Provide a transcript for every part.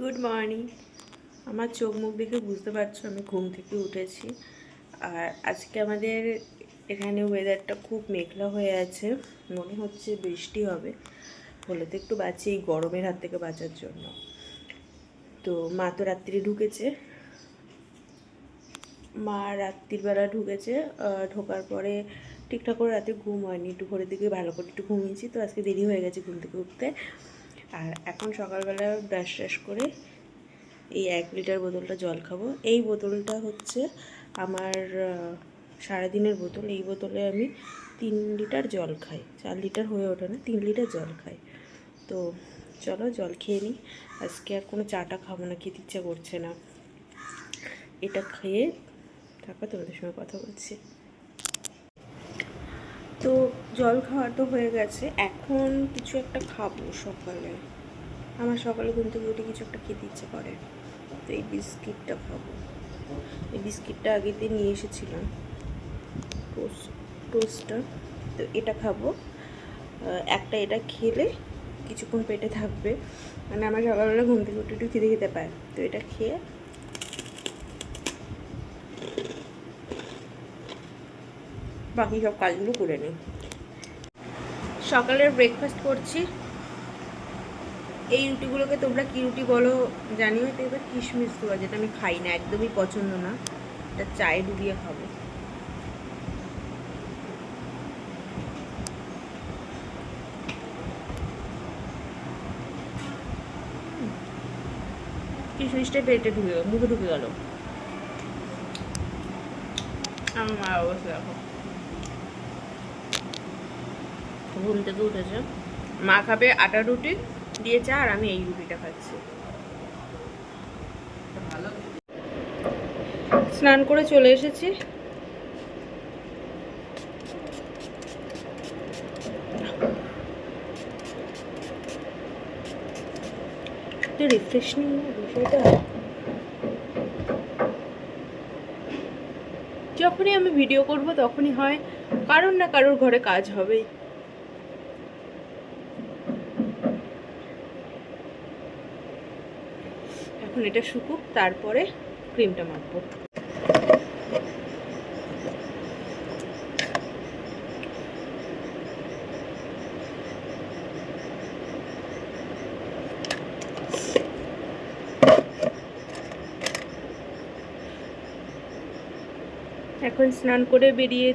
Good morning. আমার চোখ মুখ দেখে বুঝতে পারছো আমি ঘুম থেকে উঠেছি। আর আজকে আমাদের এখানে ওয়েদারটা খুব মেঘলা হয়ে আছে, মনে হচ্ছে বৃষ্টি হবে। হলে তো একটু বাঁচি এই গরমের হাত থেকে বাঁচার জন্য। তো মা তো রাত্রি ঢুকেছে, মা রাত্রিবেলা ঢুকেছে। ঢোকার পরে ঠিকঠাক করে রাতে ঘুম হয়নি, একটু ভোরের দিকে ভালো করে একটু ঘুমিয়েছি, তো আজকে দেরি হয়ে গেছে ঘুম থেকে উঠতে। আর এখন সকালবেলা ব্রাশ ট্রাশ করে এই 1 লিটার বোতলটা জল খাবো। এই বোতলটা হচ্ছে আমার সারাদিনের বোতল। এই বোতলে আমি 3 লিটার জল খাই, 4 লিটার হয়ে ওঠে না, 3 লিটার জল খাই। তো চলো জল খেয়ে নিই। আজকে আর কোনো চাটা খাবো না, খেতে ইচ্ছা করছে না। এটা খেয়ে তারপর তোমাদের সঙ্গে কথা বলছি। তো জল খাওয়া তো হয়ে গেছে, এখন কিছু একটা খাবো সকালে। আমার সকালে ঘুম থেকে উঠে কিছু একটা খেতে ইচ্ছে করে, তো এই বিস্কিটটা খাবো। এই বিস্কিটটা আগেতে নিয়ে এসেছিলাম, টোস্টটা, তো এটা খাবো। একটা এটা খেলে কিছুক্ষণ পেটে থাকবে, মানে আমার সকালবেলা ঘুম থেকে উঠে একটু খেতে খেতে পায়, তো এটা খেয়ে বাকি সব কাজগুলো করে নিই। সকালের ব্রেকফাস্ট করছি। এই রুটিগুলোকে তোমরা কী রুটি বলো জানিও। তো এবার কিশমিশ দেওয়া, যেটা আমি খাই না, একদমই পছন্দ না। এটা চায়ে ডুবিয়ে খাবো। কিশমিশটা পেটে ঢুকে গেল, মুখে ঢুকে গেল। আমার মার অবস্থা দেখো, ঘুম থেকে উঠেছে। মা খাবে আটা রুটি দিয়ে চা, আর আমি এই রুটিটা খাচ্ছি। স্নান করে চলে এসেছি। একটু রিফ্রেশিং বিষয়টা। যখনই আমি ভিডিও করব তখনই হয় কারোর না কারোর ঘরে কাজ হবেই। এখন এটা শুকুক, তারপরে ক্রিমটা মাখবো। এখন স্নান করে বেরিয়ে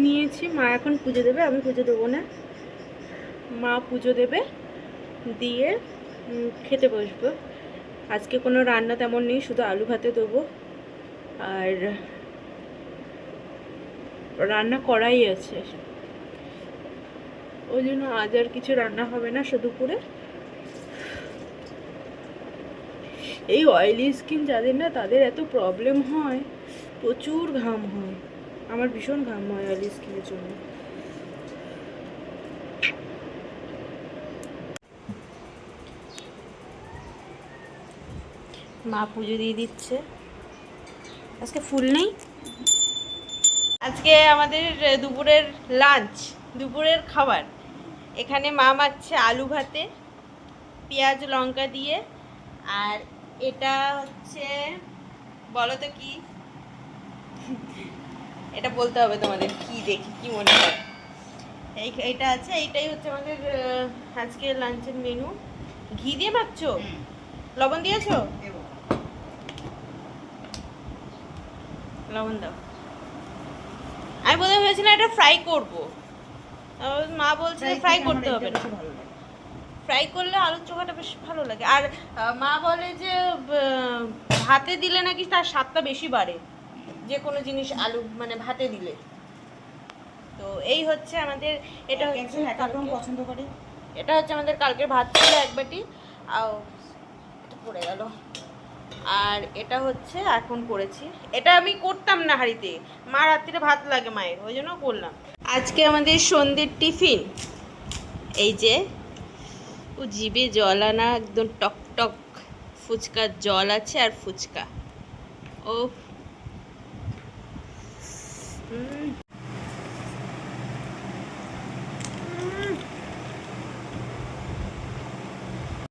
নিয়েছি। মা এখন পুজো দেবে, আমি পুজো দেবো না। মা পুজো দেবে, দিয়ে খেতে বসবো। আজকে কোনো রান্না তেমন নেই, শুধু আলু ভাতে দেবো। আর রান্না করাই আছে, ওই জন্য আজ আর কিছু রান্না হবে না দুপুরে। এই অয়েলি স্কিন যাদের না, তাদের এত প্রবলেম হয়, প্রচুর ঘাম হয়। আমার ভীষণ ঘাম হয় অয়েলি স্কিনের জন্য। মা পুজো দিয়ে দিচ্ছে। আজকে ফুল নেই। আজকে আমাদের দুপুরের লাঞ্চ, দুপুরের খাবার, এখানে মা মাখছে আলু ভাতে পেঁয়াজ লঙ্কা দিয়ে। আর এটা হচ্ছে, বলো তো কি, এটা বলতে হবে তোমাদের, কি দেখি কি মনে হয়। এইটা আছে, এইটাই হচ্ছে আমাদের আজকে লাঞ্চের মেনু। ঘি দিয়ে মাখছো? লবণ দিয়েছো? লবণ দাও। আমি বোধহয় ভেবেছিলাম এটা ফ্রাই করবো, মা বলছে ফ্রাই করতে হবে না। ফ্রাই করলে আলুর চোখাটা বেশ ভালো লাগে। আর মা বলে যে ভাতে দিলে নাকি তার স্বাদটা বেশি বাড়ে, যে কোনো জিনিস আলু মানে ভাতে দিলে। তো এই হচ্ছে আমাদের, এটা হচ্ছে পছন্দ করে। এটা হচ্ছে আমাদের কালকের ভাত ছিল 1 বাটি, এটা পড়ে গেল। আর এটা হচ্ছে এখন করেছি, এটা আমি করতাম না হাঁড়িতে, মা রাত্রিরে ভাত লাগে মায়ের, ওই জন্য করলাম। আজকে আমাদের সন্ধ্যের টিফিন এই যে, ও জিভে জল আনা, একদম টক টক ফুচকার জল আছে, আর ফুচকা। ও